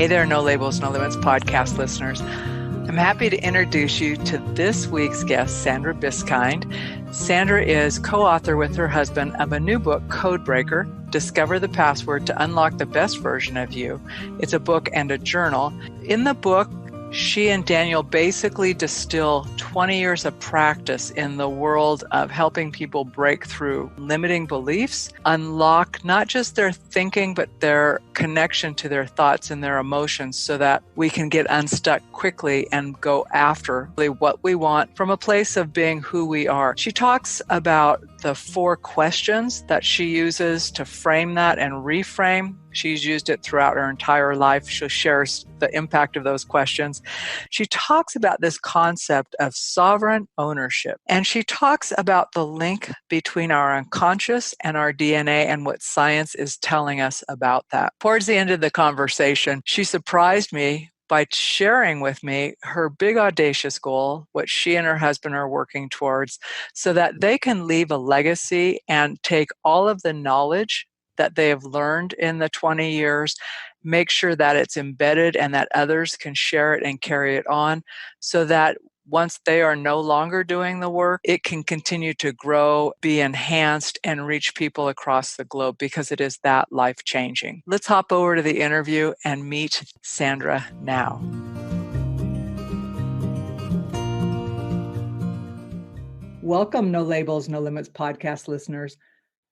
Hey there, No Labels, No Limits podcast listeners. I'm happy to introduce you to this week's guest, Sandra Biskind. Sandra is co-author with her husband of a new book, Codebreaker, Discover the Password to Unlock the Best Version of You. It's a book and a journal. In the book, she and Daniel basically distill 20 years of practice in the world of helping people break through limiting beliefs, unlock not just their thinking, but their connection to their thoughts and their emotions so that we can get unstuck quickly and go after what we want from a place of being who we are. She talks about the 4 questions that she uses to frame that and reframe. She's used it throughout her entire life. She shares the impact of those questions. She talks about this concept of sovereign ownership. And she talks about the link between our unconscious and our DNA and what science is telling us about that. Towards the end of the conversation, she surprised me by sharing with me her big audacious goal, what she and her husband are working towards, so that they can leave a legacy and take all of the knowledge that they have learned in the 20 years, make sure that it's embedded and that others can share it and carry it on so that once they are no longer doing the work, it can continue to grow, be enhanced, and reach people across the globe because it is that life-changing. Let's hop over to the interview and meet Sandra now. Welcome, No Labels, No Limits podcast listeners.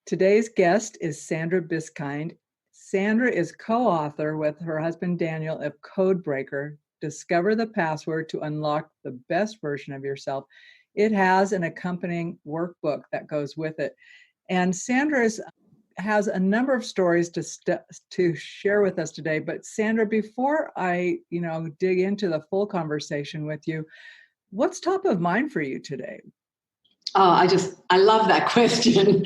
Today's guest is Sandra Biskind. Sandra is co-author with her husband Daniel of Codebreaker, Discover the Password to Unlock the Best Version of Yourself. It has an accompanying workbook that goes with it. And Sandra has a number of stories to share with us today. But Sandra, before I dig into the full conversation with you, what's top of mind for you today? Oh, I love that question.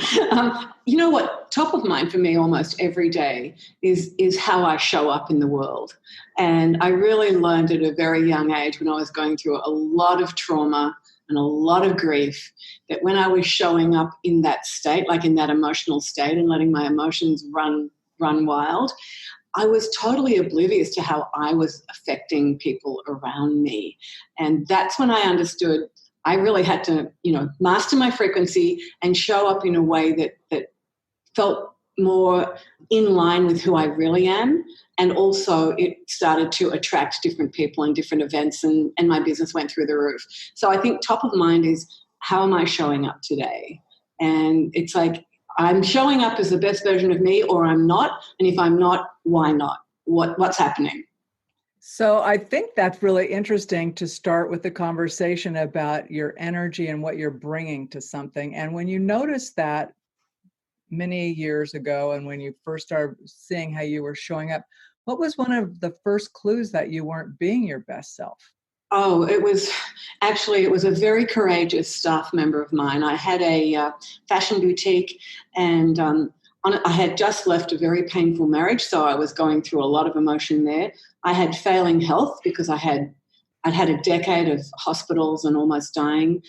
You know what? Top of mind for me almost every day is how I show up in the world. And I really learned at a very young age when I was going through a lot of trauma and a lot of grief that when I was showing up in that state, like in that emotional state and letting my emotions run wild, I was totally oblivious to how I was affecting people around me. And that's when I understood I really had to, master my frequency and show up in a way that felt more in line with who I really am. And also it started to attract different people and different events and my business went through the roof. So I think top of mind is how am I showing up today? And it's like I'm showing up as the best version of me or I'm not. And if I'm not, why not? What's happening? So I think that's really interesting to start with the conversation about your energy and what you're bringing to something. And when you noticed that many years ago and when you first started seeing how you were showing up, what was one of the first clues that you weren't being your best self? Oh, it was a very courageous staff member of mine. I had a fashion boutique and I had just left a very painful marriage, so I was going through a lot of emotion there. I had failing health because I'd had a decade of hospitals and almost dying.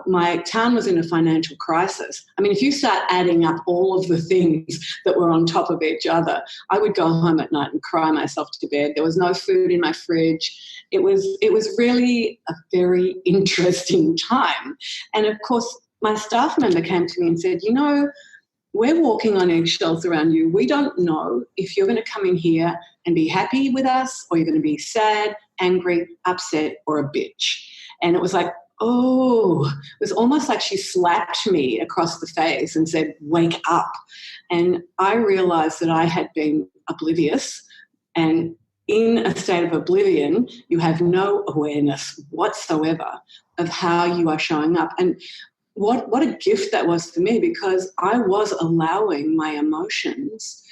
My town was in a financial crisis. I mean, if you start adding up all of the things that were on top of each other, I would go home at night and cry myself to bed. There was no food in my fridge. It was really a very interesting time. And of course, my staff member came to me and said, we're walking on eggshells around you. We don't know if you're going to come in here and be happy with us or you're going to be sad, angry, upset, or a bitch. And it was like, it was almost like she slapped me across the face and said, wake up. And I realized that I had been oblivious, and in a state of oblivion, you have no awareness whatsoever of how you are showing up. And what a gift that was for me, because I was allowing my emotions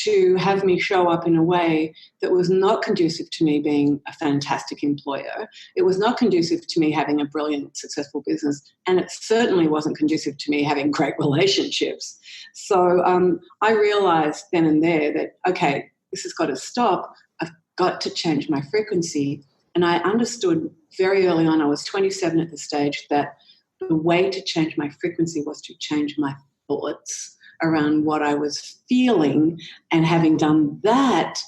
to have me show up in a way that was not conducive to me being a fantastic employer. It was not conducive to me having a brilliant, successful business, and it certainly wasn't conducive to me having great relationships. So I realized then and there that, okay, this has got to stop. I've got to change my frequency. And I understood very early on, I was 27 at the stage, that the way to change my frequency was to change my thoughts around what I was feeling. And having done that,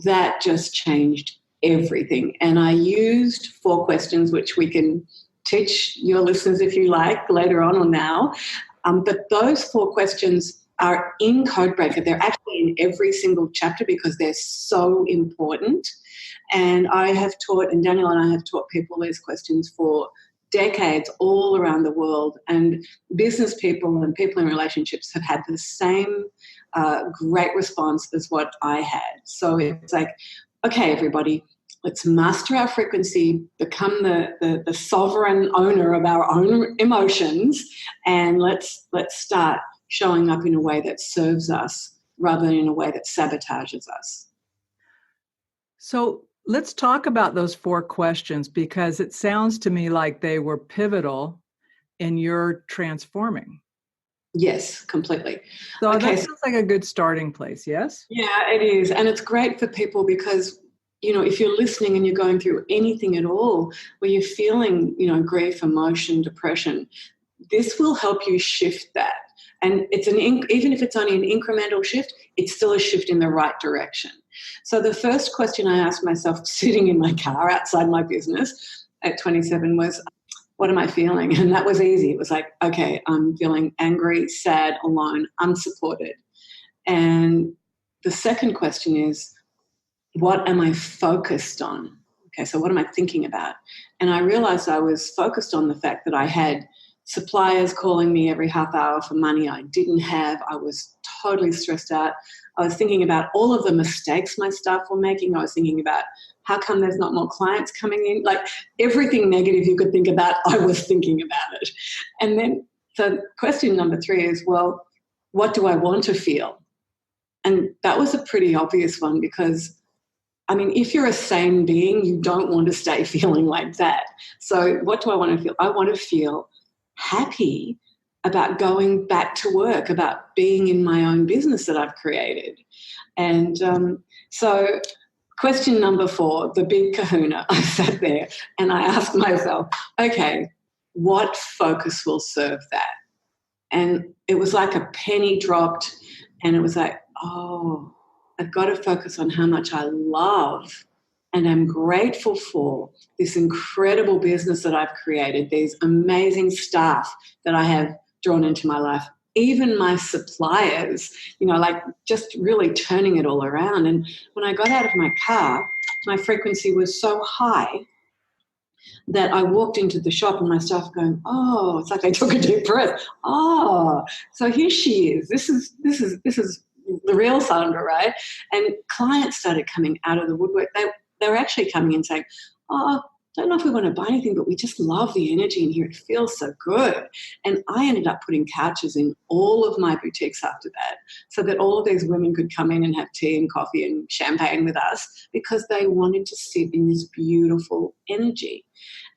that just changed everything. And I used 4 questions, which we can teach your listeners if you like later on or now. But those 4 questions are in Codebreaker. They're actually in every single chapter because they're so important. And I have taught, and Daniel and I have taught people these questions for decades all around the world. And business people and people in relationships have had the same great response as what I had. So it's like, okay, everybody, let's master our frequency, become the sovereign owner of our own emotions, and let's start showing up in a way that serves us rather than in a way that sabotages us. So let's talk about those 4 questions, because it sounds to me like they were pivotal in your transforming. Yes, completely. So that sounds like a good starting place, yes? Yeah, it is. And it's great for people because, if you're listening and you're going through anything at all where you're feeling, grief, emotion, depression, this will help you shift that. And it's even if it's only an incremental shift, it's still a shift in the right direction. So the first question I asked myself sitting in my car outside my business at 27 was, what am I feeling? And that was easy. It was like, okay, I'm feeling angry, sad, alone, unsupported. And the second question is, what am I focused on? Okay, so what am I thinking about? And I realized I was focused on the fact that I had suppliers calling me every half hour for money I didn't have. I was totally stressed out. I was thinking about all of the mistakes my staff were making. I was thinking about how come there's not more clients coming in? Like everything negative you could think about, I was thinking about it. And then so question number 3 is, well, what do I want to feel? And that was a pretty obvious one because, if you're a sane being, you don't want to stay feeling like that. So what do I want to feel? I want to feel happy about going back to work, about being in my own business that I've created. And so question number 4, the big kahuna, I sat there and I asked myself, okay, what focus will serve that? And it was like a penny dropped and it was like, oh, I've got to focus on how much I love and am grateful for this incredible business that I've created, these amazing staff that I have drawn into my life, even my suppliers, just really turning it all around. And when I got out of my car, my frequency was so high that I walked into the shop and my staff were going, oh, it's like they took a deep breath. Oh, so here she is. This is the real Sandra, right? And clients started coming out of the woodwork. They were actually coming in saying, oh, don't know if we want to buy anything, but we just love the energy in here. It feels so good. And I ended up putting couches in all of my boutiques after that so that all of these women could come in and have tea and coffee and champagne with us because they wanted to sit in this beautiful energy.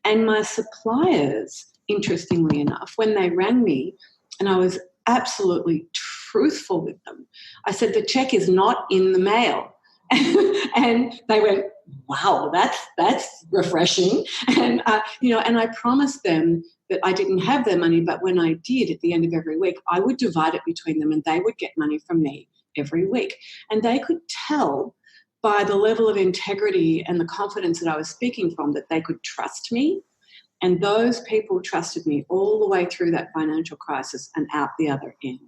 And my suppliers, interestingly enough, when they rang me, and I was absolutely truthful with them, I said, the check is not in the mail. And they went, wow, that's refreshing. And, and I promised them that I didn't have their money, but when I did at the end of every week, I would divide it between them and they would get money from me every week. And they could tell by the level of integrity and the confidence that I was speaking from that they could trust me. And those people trusted me all the way through that financial crisis and out the other end.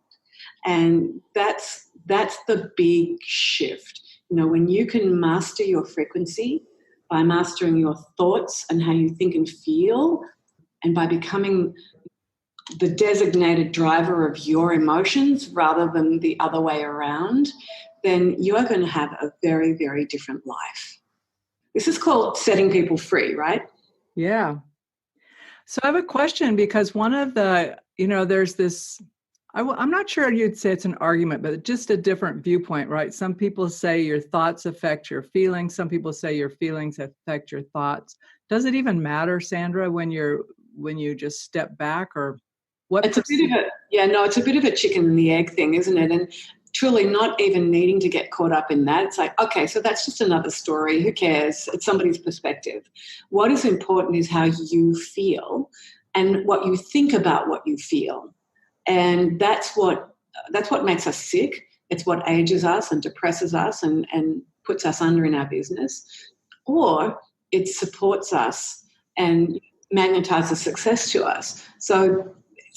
And that's the big shift. When you can master your frequency by mastering your thoughts and how you think and feel, and by becoming the designated driver of your emotions rather than the other way around, then you are going to have a very, very different life. This is called setting people free, right? Yeah. So I have a question because one of the, there's this, I'm not sure you'd say it's an argument, but just a different viewpoint, right? Some people say your thoughts affect your feelings. Some people say your feelings affect your thoughts. Does it even matter, Sandra, when you just step back, or what? It's a bit of a chicken and the egg thing, isn't it? And truly not even needing to get caught up in that. It's like, okay, so that's just another story. Who cares? It's somebody's perspective. What is important is how you feel and what you think about what you feel. And that's what makes us sick. It's what ages us and depresses us and puts us under in our business, or it supports us and magnetizes success to us. So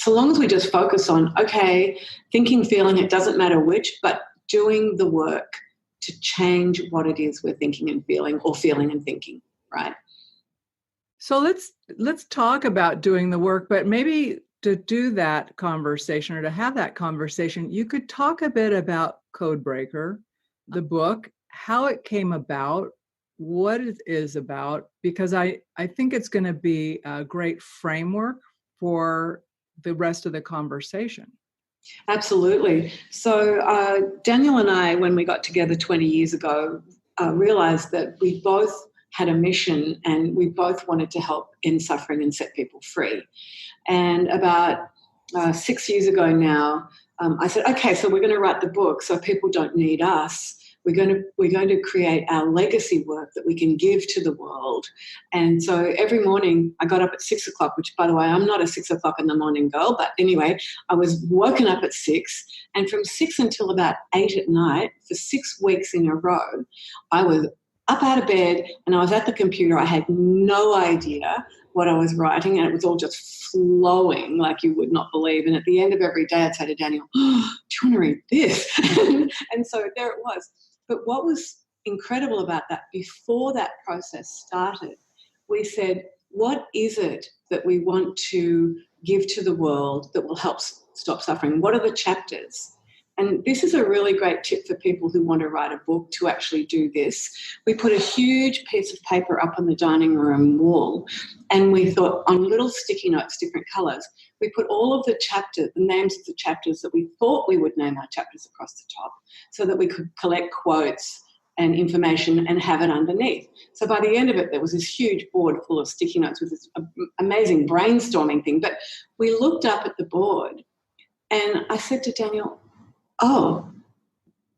long as we just focus on, okay, thinking, feeling, it doesn't matter which, but doing the work to change what it is we're thinking and feeling, or feeling and thinking, right? So let's talk about doing the work, but maybe to do that conversation, or to have that conversation, you could talk a bit about Codebreaker, the book, how it came about, what it is about, because I think it's going to be a great framework for the rest of the conversation. Absolutely. So Daniel and I, when we got together 20 years ago, realized that we both had a mission and we both wanted to help end suffering and set people free. And about 6 years ago now, I said, okay, so we're going to write the book so people don't need us. We're going to create our legacy work that we can give to the world. And so every morning I got up at 6 o'clock, which, by the way, I'm not a 6 o'clock in the morning girl, but anyway, I was woken up at 6, and from 6 until about 8 at night for 6 weeks in a row, I was up out of bed and I was at the computer. I had no idea what I was writing, and it was all just flowing like you would not believe. And at the end of every day, I'd say to Daniel, oh, do you want to read this? And so there it was. But what was incredible about that, before that process started, we said, what is it that we want to give to the world that will help stop suffering? What are the chapters? And this is a really great tip for people who want to write a book to actually do this. We put a huge piece of paper up on the dining room wall, and we thought, on little sticky notes, different colours, we put all of the chapters, the names of the chapters that we thought we would name our chapters across the top, so that we could collect quotes and information and have it underneath. So by the end of it, there was this huge board full of sticky notes with this amazing brainstorming thing. But we looked up at the board and I said to Daniel, oh,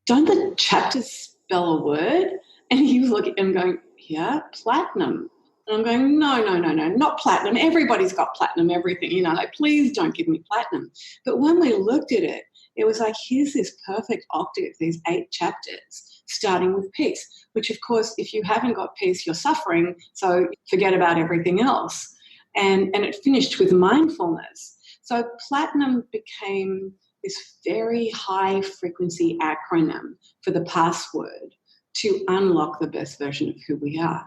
don't the chapters spell a word? And he was looking and going, yeah, platinum. And I'm going, no, not platinum. Everybody's got platinum, everything, like, please don't give me platinum. But when we looked at it, it was like, here's this perfect octave, these 8 chapters, starting with peace, which, of course, if you haven't got peace, you're suffering, so forget about everything else. And it finished with mindfulness. So platinum became this very high frequency acronym for the password to unlock the best version of who we are.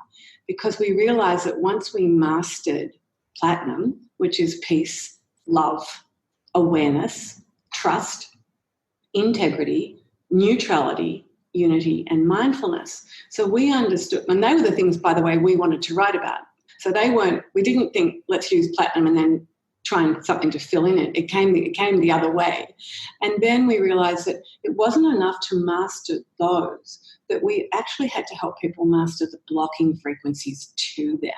Because we realized that once we mastered platinum, which is peace, love, awareness, trust, integrity, neutrality, unity, and mindfulness. So we understood, and they were the things, by the way, we wanted to write about. So we didn't think, let's use platinum and then trying something to fill in it. It came the other way. And then we realized that it wasn't enough to master those, that we actually had to help people master the blocking frequencies to them,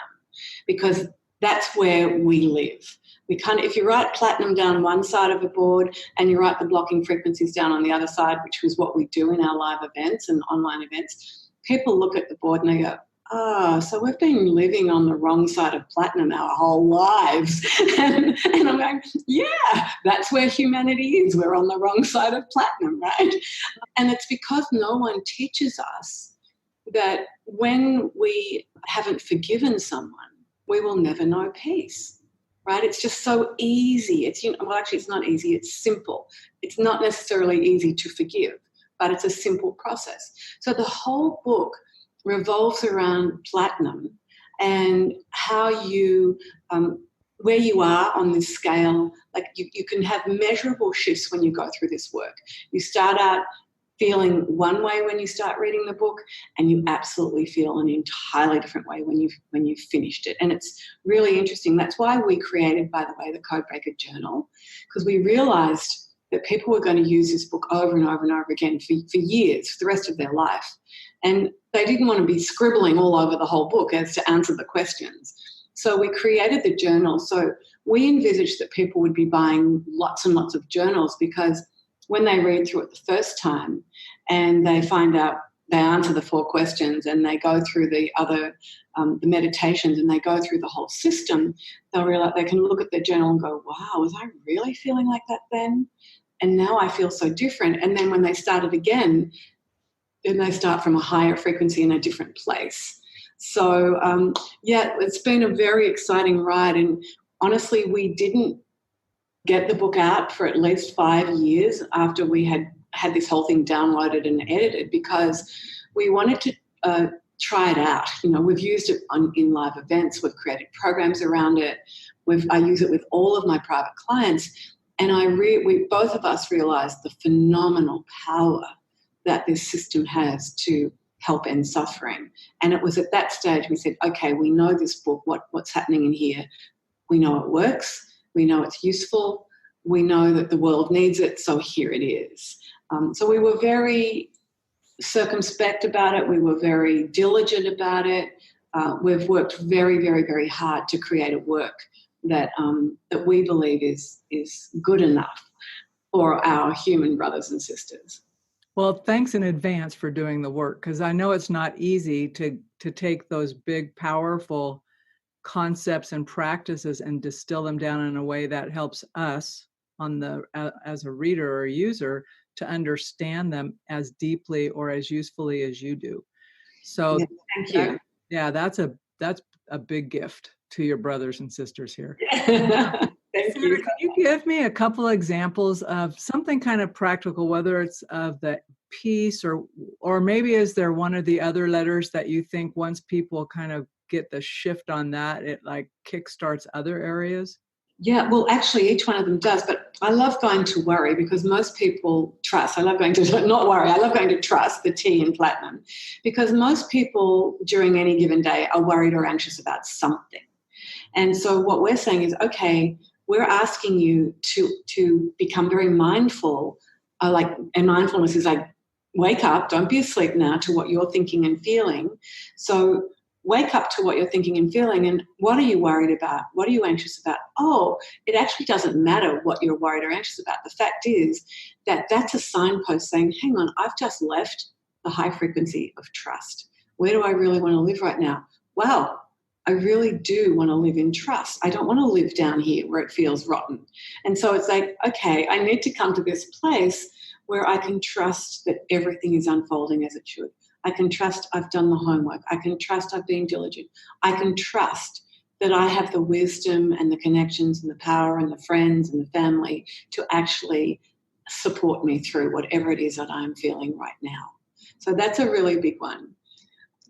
because that's where we live. If you write platinum down one side of a board and you write the blocking frequencies down on the other side, which is what we do in our live events and online events, people look at the board and they go, so we've been living on the wrong side of platinum our whole lives. and I'm going, yeah, that's where humanity is. We're on the wrong side of platinum, right? And it's because no one teaches us that when we haven't forgiven someone, we will never know peace, right? It's just so easy. Actually, it's not easy. It's simple. It's not necessarily easy to forgive, but it's a simple process. So the whole book revolves around platinum and how you, where you are on this scale. Like you can have measurable shifts when you go through this work. You start out feeling one way when you start reading the book, and you absolutely feel an entirely different way when you've finished it. And it's really interesting. That's why we created, by the way, the Codebreaker Journal, because we realized that people were going to use this book over and over and over again for years, for the rest of their life. And they didn't want to be scribbling all over the whole book as to answer the questions. So we created the journal. So we envisaged that people would be buying lots and lots of journals, because when they read through it the first time and they find out, they answer the 4 questions and they go through the other, the meditations, and they go through the whole system, they'll realize they can look at their journal and go, wow, was I really feeling like that then? And now I feel so different. And then when they start it again, then they start from a higher frequency in a different place. So, it's been a very exciting ride. And honestly, we didn't get the book out for at least 5 years after we had this whole thing downloaded and edited, because we wanted to try it out. We've used it in live events. We've created programs around it. I use it with all of my private clients. And we both of us realized the phenomenal power that this system has to help end suffering. And it was at that stage we said, okay, we know this book, what's happening in here. We know it works. We know it's useful. We know that the world needs it. So here it is. So we were very circumspect about it. We were very diligent about it. We've worked very, very, very hard to create a work that we believe is good enough for our human brothers and sisters. Well, thanks in advance for doing the work, because I know it's not easy to take those big, powerful concepts and practices and distill them down in a way that helps us as a reader or user to understand them as deeply or as usefully as you do. So thank you. That's a big gift to your brothers and sisters here. Thank Sandra, you. can you give me a couple of examples of something kind of practical, whether it's of the piece or maybe is there one of the other letters that you think once people kind of get the shift on that, it like kickstarts other areas? Yeah, well, actually, each one of them does. But I love going to worry because most people trust. I love going to not worry. I love going to trust, the T in platinum, because most people during any given day are worried or anxious about something. And so what we're saying is, okay, we're asking you to become very mindful. And mindfulness is like, wake up, don't be asleep now, to what you're thinking and feeling. So wake up to what you're thinking and feeling, and what are you worried about? What are you anxious about? Oh, it actually doesn't matter what you're worried or anxious about. The fact is that that's a signpost saying, hang on, I've just left the high frequency of trust. Where do I really want to live right now? Wow, I really do want to live in trust. I don't want to live down here where it feels rotten. And so it's like, okay, I need to come to this place where I can trust that everything is unfolding as it should. I can trust I've done the homework. I can trust I've been diligent. I can trust that I have the wisdom and the connections and the power and the friends and the family to actually support me through whatever it is that I'm feeling right now. So that's a really big one.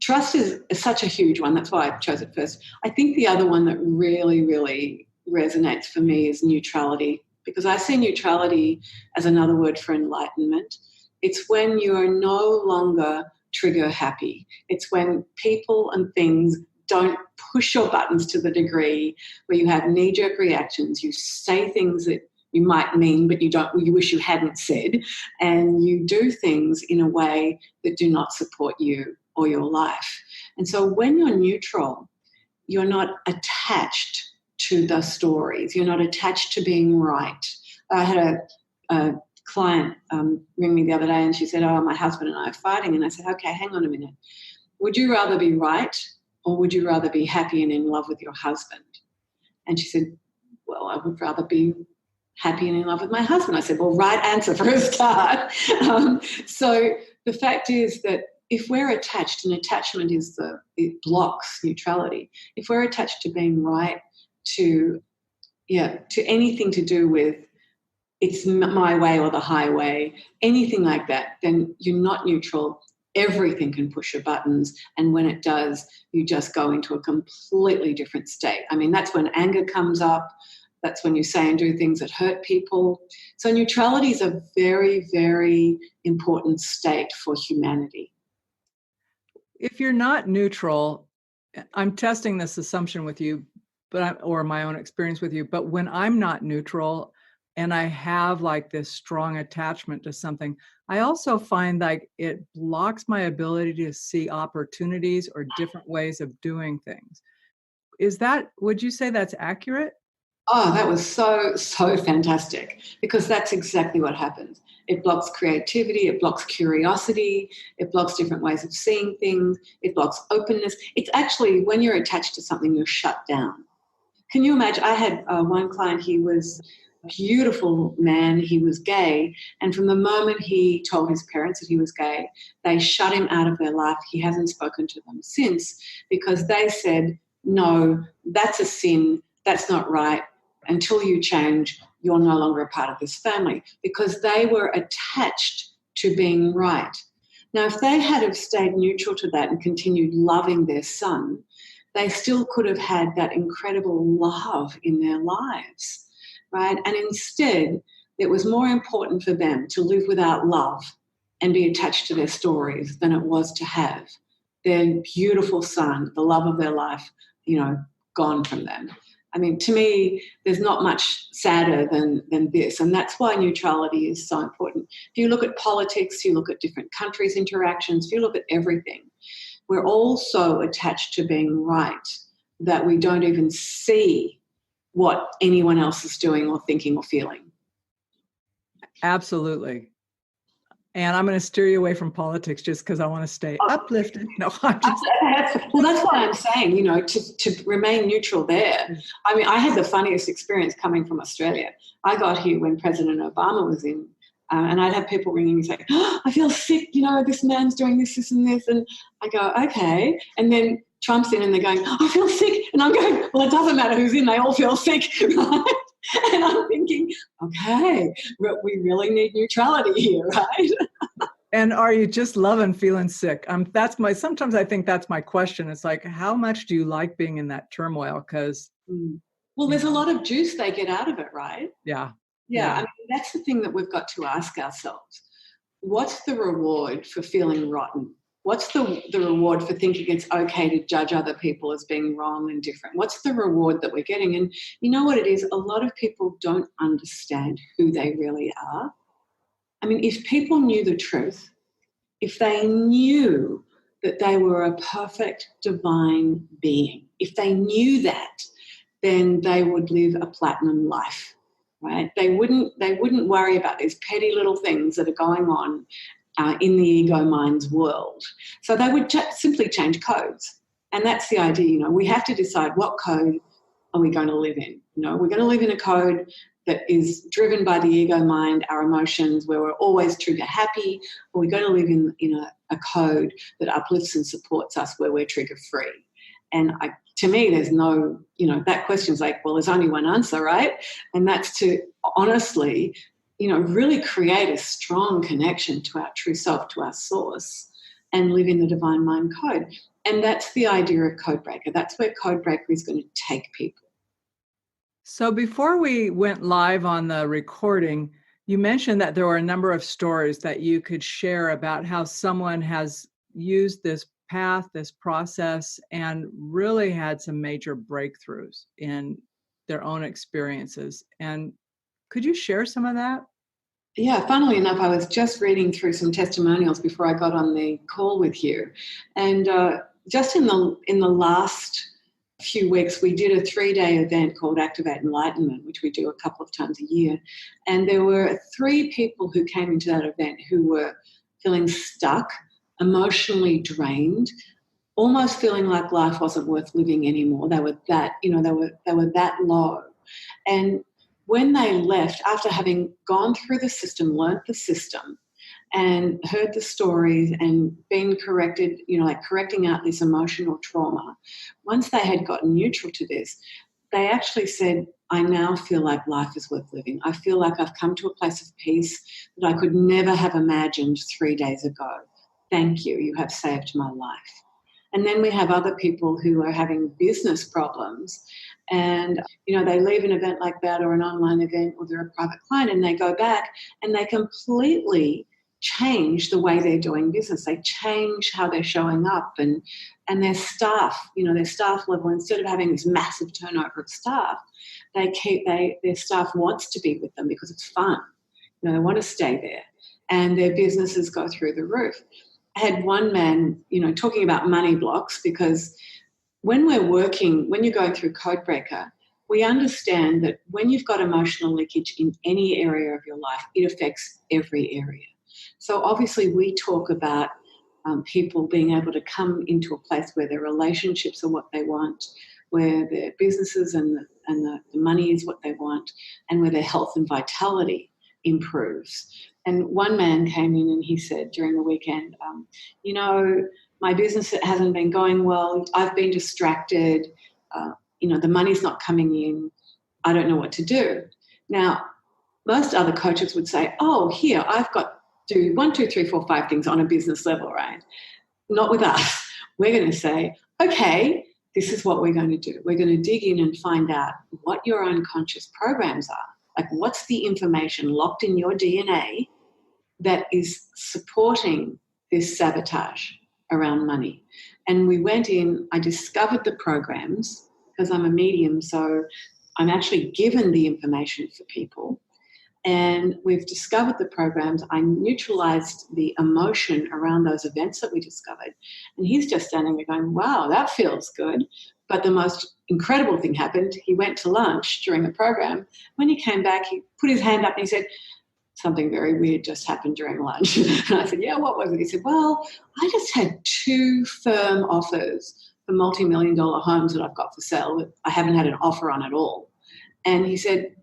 Trust is such a huge one. That's why I chose it first. I think the other one that really, really resonates for me is neutrality, because I see neutrality as another word for enlightenment. It's when you are no longer trigger happy. It's when people and things don't push your buttons to the degree where you have knee-jerk reactions. You say things that you might mean, but you wish you hadn't said, and you do things in a way that do not support you or your life. And so when you're neutral, you're not attached to the stories. You're not attached to being right. I had a client ring me the other day and she said, oh, my husband and I are fighting. And I said, okay, hang on a minute. Would you rather be right or would you rather be happy and in love with your husband? And she said, well, I would rather be happy and in love with my husband. I said, well, right answer for a start. So the fact is that if we're attached, and attachment it blocks neutrality. If we're attached to being right, to anything to do with it's my way or the highway, anything like that, then you're not neutral. Everything can push your buttons. And when it does, you just go into a completely different state. I mean, that's when anger comes up. That's when you say and do things that hurt people. So neutrality is a very, very important state for humanity. If you're not neutral, I'm testing this assumption with you, or my own experience with you, but when I'm not neutral and I have like this strong attachment to something, I also find like it blocks my ability to see opportunities or different ways of doing things. Would you say that's accurate? Oh, that was so fantastic, because that's exactly what happens. It blocks creativity, it blocks curiosity, it blocks different ways of seeing things, it blocks openness. It's actually, when you're attached to something, you're shut down. Can you imagine? I had one client, he was beautiful man. He was gay. And from the moment he told his parents that he was gay, they shut him out of their life. He hasn't spoken to them since because they said, no, that's a sin. That's not right. Until you change, you're no longer a part of this family, because they were attached to being right. Now, if they had have stayed neutral to that and continued loving their son, they still could have had that incredible love in their lives, right? And instead, it was more important for them to live without love and be attached to their stories than it was to have their beautiful son, the love of their life, gone from them. I mean, to me, there's not much sadder than this, and that's why neutrality is so important. If you look at politics, you look at different countries' interactions, if you look at everything, we're all so attached to being right that we don't even see what anyone else is doing or thinking or feeling. Absolutely. And I'm going to steer you away from politics just because I want to stay uplifted. No, I'm just... Well, that's why I'm saying, to remain neutral there. I mean, I had the funniest experience coming from Australia. I got here when President Obama was in, and I'd have people ringing me saying, I feel sick, this man's doing this, this and this. And I go, okay. And then Trump's in and they're going, I feel sick. And I'm going, well, it doesn't matter who's in, they all feel sick, right? And I'm thinking, okay, we really need neutrality here, right? And are you just loving feeling sick? Sometimes I think that's my question. It's like, how much do you like being in that turmoil? Because well, there's a lot of juice they get out of it, right? Yeah. I mean, that's the thing that we've got to ask ourselves. What's the reward for feeling rotten? What's the reward for thinking it's okay to judge other people as being wrong and different? What's the reward that we're getting? And you know what it is? A lot of people don't understand who they really are. I mean, if people knew the truth, if they knew that they were a perfect divine being, if they knew that, then they would live a platinum life, right? They wouldn't worry about these petty little things that are going on in the ego mind's world. So they would simply change codes. And that's the idea, we have to decide what code are we going to live in. We're going to live in a code that is driven by the ego mind, our emotions, where we're always trigger happy, or we're going to live in a code that uplifts and supports us where we're trigger free. And to me, there's no, that question's like, well, there's only one answer, right? And that's to honestly, really create a strong connection to our true self, to our source, and live in the divine mind code. And that's the idea of Codebreaker. That's where Codebreaker is going to take people. So before we went live on the recording, you mentioned that there were a number of stories that you could share about how someone has used this path, this process, and really had some major breakthroughs in their own experiences. And could you share some of that? Yeah, funnily enough, I was just reading through some testimonials before I got on the call with you. And just in the last few weeks, we did a 3-day event called Activate Enlightenment, which we do a couple of times a year. And there were 3 people who came into that event who were feeling stuck, emotionally drained, almost feeling like life wasn't worth living anymore. They were that, they were that low. And when they left, after having gone through the system, learnt the system, and heard the stories and been corrected, correcting out this emotional trauma, once they had gotten neutral to this, they actually said, I now feel like life is worth living. I feel like I've come to a place of peace that I could never have imagined 3 days ago. Thank you. You have saved my life. And then we have other people who are having business problems and, they leave an event like that or an online event or they're a private client and they go back and they completely change the way they're doing business. They change how they're showing up and their staff, their staff level, instead of having this massive turnover of staff, their staff wants to be with them because it's fun. They want to stay there and their businesses go through the roof. I had one man, talking about money blocks, because when you're going through Codebreaker, we understand that when you've got emotional leakage in any area of your life, it affects every area. So obviously we talk about people being able to come into a place where their relationships are what they want, where their businesses and and the money is what they want, and where their health and vitality improves. And one man came in and he said during the weekend, my business hasn't been going well. I've been distracted. The money's not coming in. I don't know what to do. Now, most other coaches would say, oh, here, I've got to do 1, 2, 3, 4, 5 things on a business level, right? Not with us. We're going to say, okay, this is what we're going to do. We're going to dig in and find out what your unconscious programs are. Like, what's the information locked in your DNA that is supporting this sabotage around money? And we went in, I discovered the programs, because I'm a medium, so I'm actually given the information for people. And we've discovered the programs. I neutralized the emotion around those events that we discovered. And he's just standing there going, wow, that feels good. But the most incredible thing happened. He went to lunch during the program. When he came back, he put his hand up and he said, something very weird just happened during lunch. And I said, yeah, what was it? He said, well, I just had 2 firm offers for multi-million-dollar homes that I've got for sale that I haven't had an offer on at all. And he said,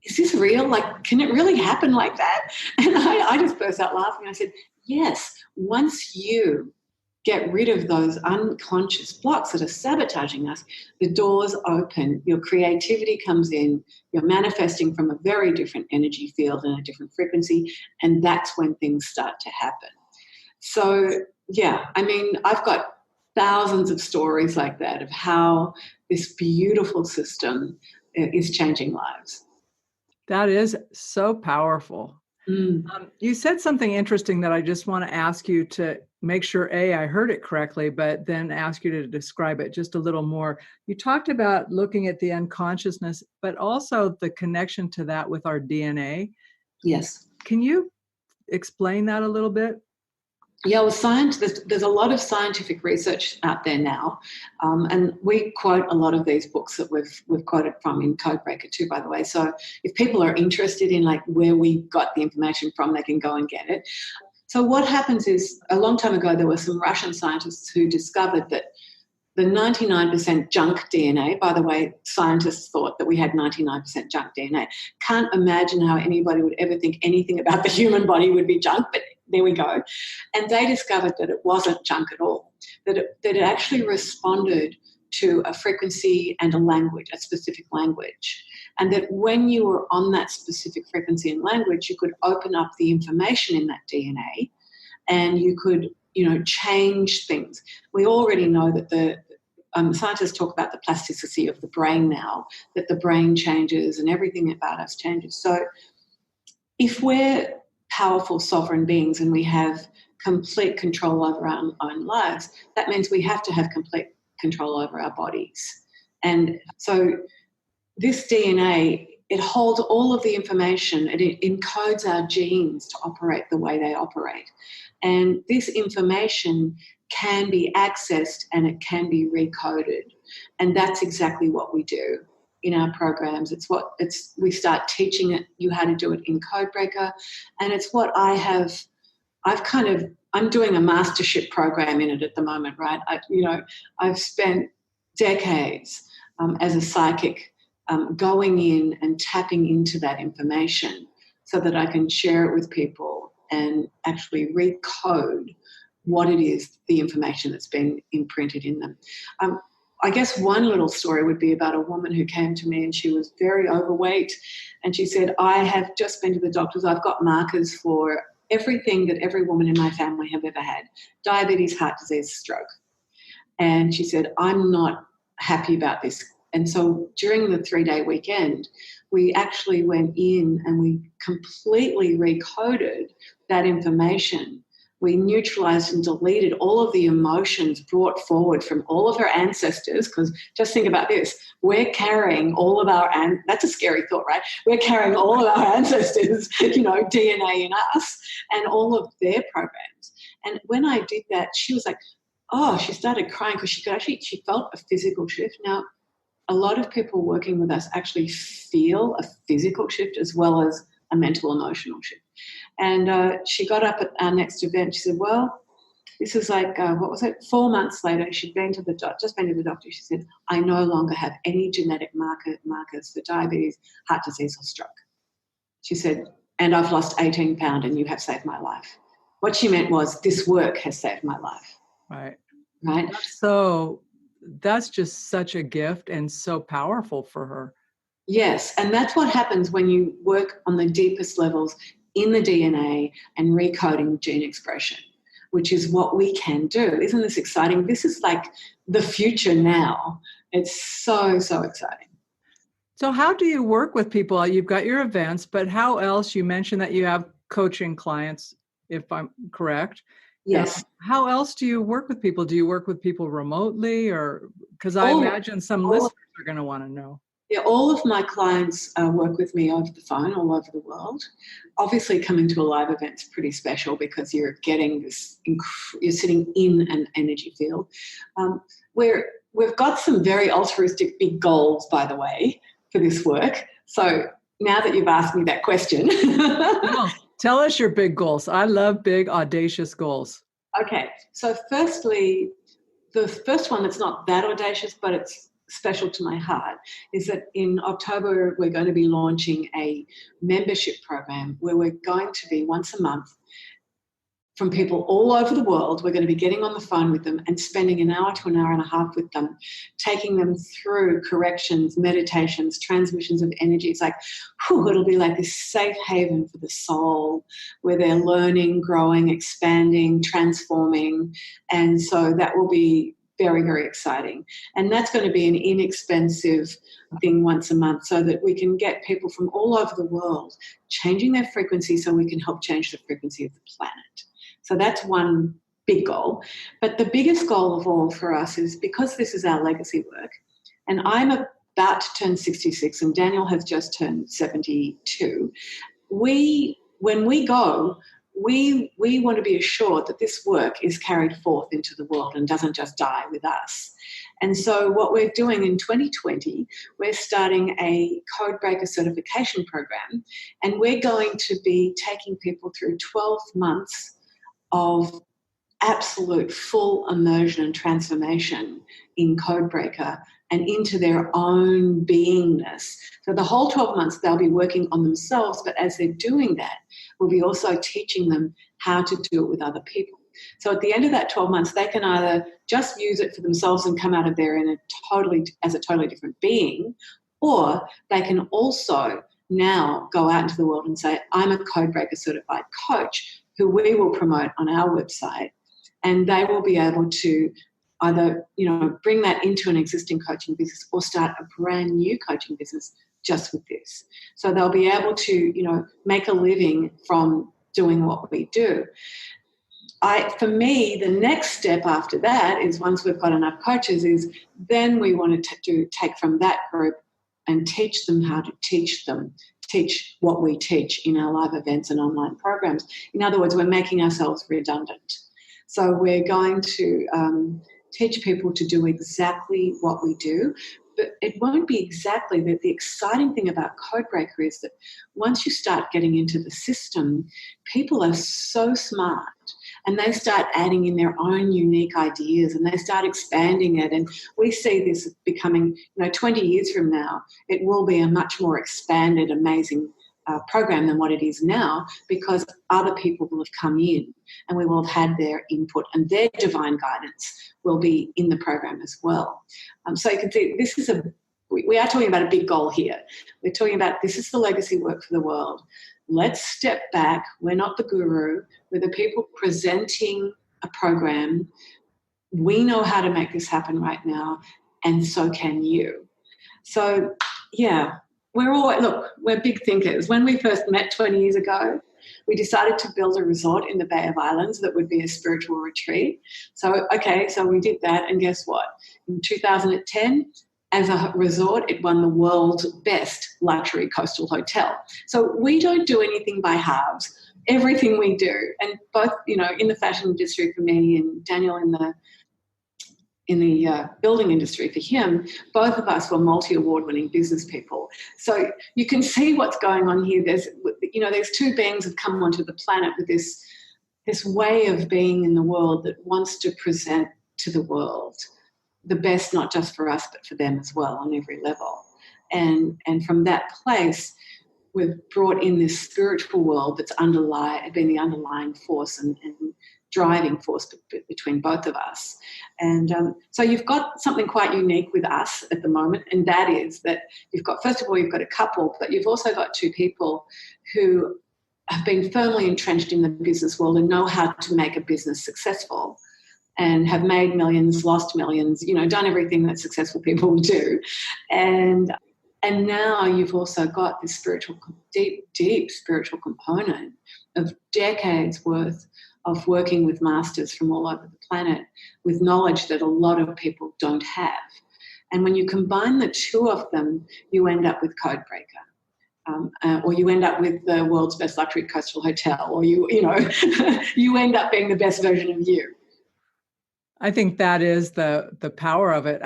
is this real? Like, can it really happen like that? And I just burst out laughing. I said, yes, once you get rid of those unconscious blocks that are sabotaging us, the doors open, your creativity comes in, you're manifesting from a very different energy field and a different frequency, and that's when things start to happen. So, yeah, I mean, I've got thousands of stories like that of how this beautiful system is changing lives. That is so powerful. You said something interesting that I just want to ask you to make sure, I heard it correctly, but then ask you to describe it just a little more. You talked about looking at the unconsciousness, but also the connection to that with our DNA. Yes. Can you explain that a little bit? Yeah, well, there's a lot of scientific research out there now, and we quote a lot of these books that we've quoted from in Codebreaker too, by the way. So if people are interested in like where we got the information from, they can go and get it. So what happens is, a long time ago, there were some Russian scientists who discovered that the 99% junk DNA, by the way, scientists thought that we had 99% junk DNA. Can't imagine how anybody would ever think anything about the human body would be junk, but there we go. And they discovered that it wasn't junk at all, that it actually responded to a frequency and a language, a specific language. And that when you were on that specific frequency and language, you could open up the information in that DNA and you could, change things. We already know that the scientists talk about the plasticity of the brain now, that the brain changes and everything about us changes. So if we're powerful sovereign beings and we have complete control over our own lives, that means we have to have complete control over our bodies. And so this DNA, it holds all of the information. It encodes our genes to operate the way they operate. And this information can be accessed and it can be recoded. And that's exactly what we do in our programs. We start teaching you how to do it in Codebreaker. And it's what I'm doing a mastership program in it at the moment, right? I've spent decades as a psychic going in and tapping into that information so that I can share it with people and actually recode what it is, the information that's been imprinted in them. I guess one little story would be about a woman who came to me and she was very overweight and she said, I have just been to the doctors. I've got markers for everything that every woman in my family have ever had: diabetes, heart disease, stroke. And she said, I'm not happy about this. And so during the 3-day weekend, we actually went in and we completely recoded that information. We neutralized and deleted all of the emotions brought forward from all of her ancestors, because just think about this, we're carrying all of our, that's a scary thought, right? We're carrying all of our ancestors, DNA in us and all of their programs. And when I did that, she was like, she started crying because she felt a physical shift. Now, a lot of people working with us actually feel a physical shift as well as a mental, emotional shift. And she got up at our next event. She said, well, This was like, 4 months later, she'd been to the just been to the doctor. She said, I no longer have any genetic markers for diabetes, heart disease or stroke. She said, and I've lost 18 pounds and you have saved my life. What she meant was, this work has saved my life. Right. Right. So that's just such a gift and so powerful for her. Yes. And that's what happens when you work on the deepest levels in the DNA and recoding gene expression, which is what we can do. Isn't this exciting? This is like the future now. It's so, so exciting. So how do you work with people? You've got your events, but how else? You mentioned that you have coaching clients, if I'm correct. Yes. How else do you work with people? Do you work with people remotely, or because I imagine some listeners are going to want to know. Yeah, all of my clients work with me over the phone all over the world. Obviously, coming to a live event is pretty special because you're getting this, you're sitting in an energy field. We've got some very altruistic big goals, by the way, for this work. So now that you've asked me that question. Tell us your big goals. I love big, audacious goals. Okay. So firstly, the first one that's not that audacious, but it's special to my heart, is that in October we're going to be launching a membership program where we're going to be once a month from people all over the world. We're going to be getting on the phone with them and spending an hour to an hour and a half with them, taking them through corrections, meditations, transmissions of energy. It's like, it'll be like this safe haven for the soul where they're learning, growing, expanding, transforming. And so that will be very, very exciting. And that's going to be an inexpensive thing once a month so that we can get people from all over the world changing their frequency so we can help change the frequency of the planet. So that's one big goal. But the biggest goal of all for us is, because this is our legacy work, and I'm about to turn 66 and Daniel has just turned 72, when we go, we want to be assured that this work is carried forth into the world and doesn't just die with us. And so what we're doing in 2020, we're starting a Codebreaker certification program, and we're going to be taking people through 12 months of absolute full immersion and transformation in Codebreaker and into their own beingness. So the whole 12 months they'll be working on themselves, but as they're doing that, we'll be also teaching them how to do it with other people. So at the end of that 12 months, they can either just use it for themselves and come out of there as a totally different being, or they can also now go out into the world and say, I'm a Codebreaker certified coach, who we will promote on our website, and they will be able to either, bring that into an existing coaching business or start a brand new coaching business just with this. So they'll be able to, make a living from doing what we do. For me, the next step after that is, once we've got enough coaches, is then we want to take from that group and teach them how to teach what we teach in our live events and online programs. In other words, we're making ourselves redundant. So we're going to teach people to do exactly what we do, but it won't be exactly that. The exciting thing about Codebreaker is that once you start getting into the system, people are so smart and they start adding in their own unique ideas and they start expanding it. And we see this becoming, 20 years from now, it will be a much more expanded, amazing program than what it is now, because other people will have come in and we will have had their input and their divine guidance will be in the program as well. So you can see we are talking about a big goal here. We're talking about, this is the legacy work for the world. Let's step back. We're not the guru. We're the people presenting a program. We know how to make this happen right now, and so can you. So, yeah, we're big thinkers. When we first met 20 years ago, we decided to build a resort in the Bay of Islands that would be a spiritual retreat. So we did that, and guess what? In 2010, as a resort, it won the world's best luxury coastal hotel. So we don't do anything by halves. Everything we do, and both, in the fashion industry for me and Daniel in the building industry for him, both of us were multi-award-winning business people. So you can see what's going on here. There's two beings have come onto the planet with this this way of being in the world that wants to present to the world the best, not just for us, but for them as well on every level. And from that place, we've brought in this spiritual world that's been the underlying force and driving force between both of us. And so you've got something quite unique with us at the moment, and that is that first of all, you've got a couple, but you've also got two people who have been firmly entrenched in the business world and know how to make a business successful and have made millions, lost millions, done everything that successful people do. And now you've also got this deep spiritual component of decades worth of working with masters from all over the planet with knowledge that a lot of people don't have. And when you combine the two of them, you end up with Codebreaker. Or you end up with the world's best luxury coastal hotel, or you end up being the best version of you. I think that is the power of it.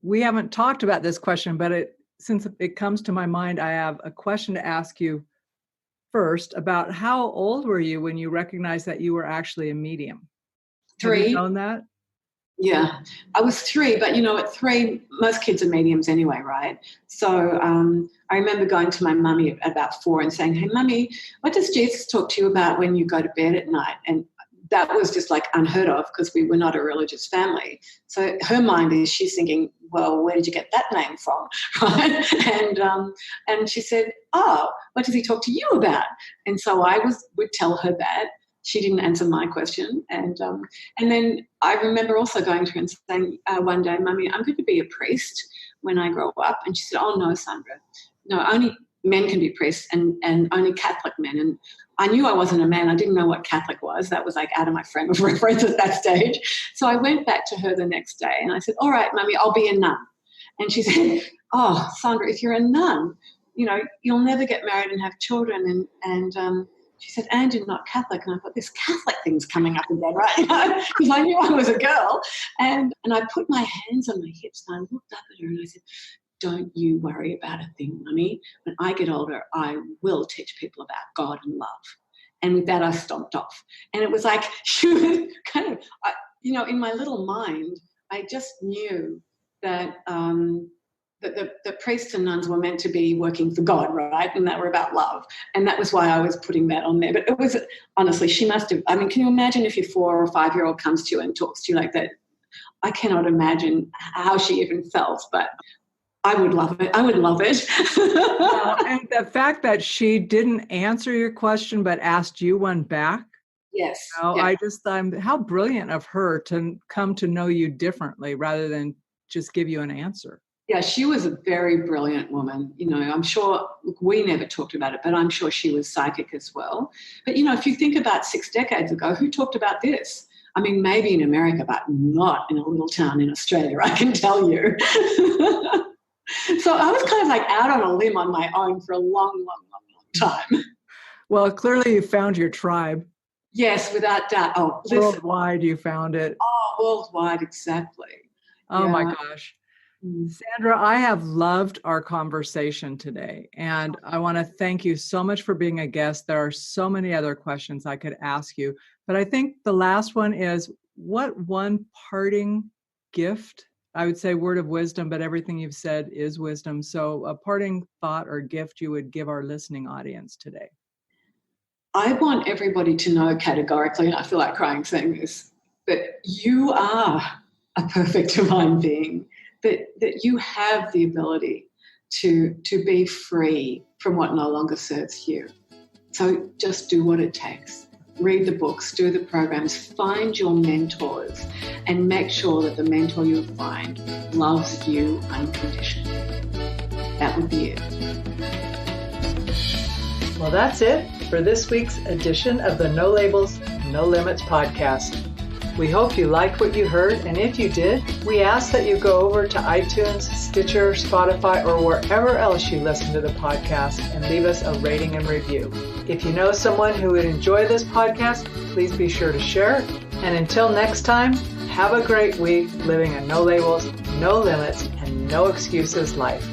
We haven't talked about this question, but since it comes to my mind, I have a question to ask you first about how old were you when you recognized that you were actually a medium? 3. Have you known that? Yeah, I was 3, but at 3, most kids are mediums anyway, right? So I remember going to my mummy at about 4 and saying, "Hey, mummy, what does Jesus talk to you about when you go to bed at night?" And that was just like unheard of because we were not a religious family. So her mind she's thinking, well, where did you get that name from? Right? And she said, "Oh, what does he talk to you about?" And so I would tell her that. She didn't answer my question. And then I remember also going to her and saying one day, "Mummy, I'm going to be a priest when I grow up." And she said, "Oh, no, Sandra. No, only men can be priests and only Catholic men." And I knew I wasn't a man. I didn't know what Catholic was. That was like out of my frame of reference at that stage. So I went back to her the next day and I said, "All right, Mummy, I'll be a nun." And she said, "Oh, Sandra, if you're a nun, you'll never get married and have children." And she said, "And you're not Catholic." And I thought, this Catholic thing's coming up again, right? Because I knew I was a girl. And I put my hands on my hips and I looked up at her and I said, "Don't you worry about a thing, Mummy. When I get older, I will teach people about God and love." And with that, I stomped off. And it was like she was kind of, in my little mind, I just knew that the priests and nuns were meant to be working for God, right? And that were about love. And that was why I was putting that on there. But it was, honestly, she must have, can you imagine if your 4 or 5-year-old comes to you and talks to you like that? I cannot imagine how she even felt, but I would love it. I would love it. And the fact that she didn't answer your question but asked you one back. Yes. Yeah. How brilliant of her to come to know you differently rather than just give you an answer. Yeah, she was a very brilliant woman. I'm sure, we never talked about it, but I'm sure she was psychic as well. But, if you think about 6 decades ago, who talked about this? Maybe in America, but not in a little town in Australia, I can tell you. So I was kind of like out on a limb on my own for a long time. Well, clearly you found your tribe. Yes, without doubt. Oh, listen. Worldwide you found it. Oh, worldwide, exactly. Oh, yeah. My gosh. Sandra, I have loved our conversation today, and I want to thank you so much for being a guest. There are so many other questions I could ask you, but I think the last one is, what one parting gift, I would say word of wisdom, but everything you've said is wisdom. So a parting thought or gift you would give our listening audience today? I want everybody to know categorically, and I feel like crying saying this, that you are a perfect divine being. That you have the ability to be free from what no longer serves you. So just do what it takes. Read the books, do the programs, find your mentors, and make sure that the mentor you find loves you unconditionally. That would be it. Well, that's it for this week's edition of the No Labels, No Limits podcast. We hope you liked what you heard, and if you did, we ask that you go over to iTunes, Stitcher, Spotify, or wherever else you listen to the podcast and leave us a rating and review. If you know someone who would enjoy this podcast, please be sure to share it. And until next time, have a great week living a no labels, no limits, and no excuses life.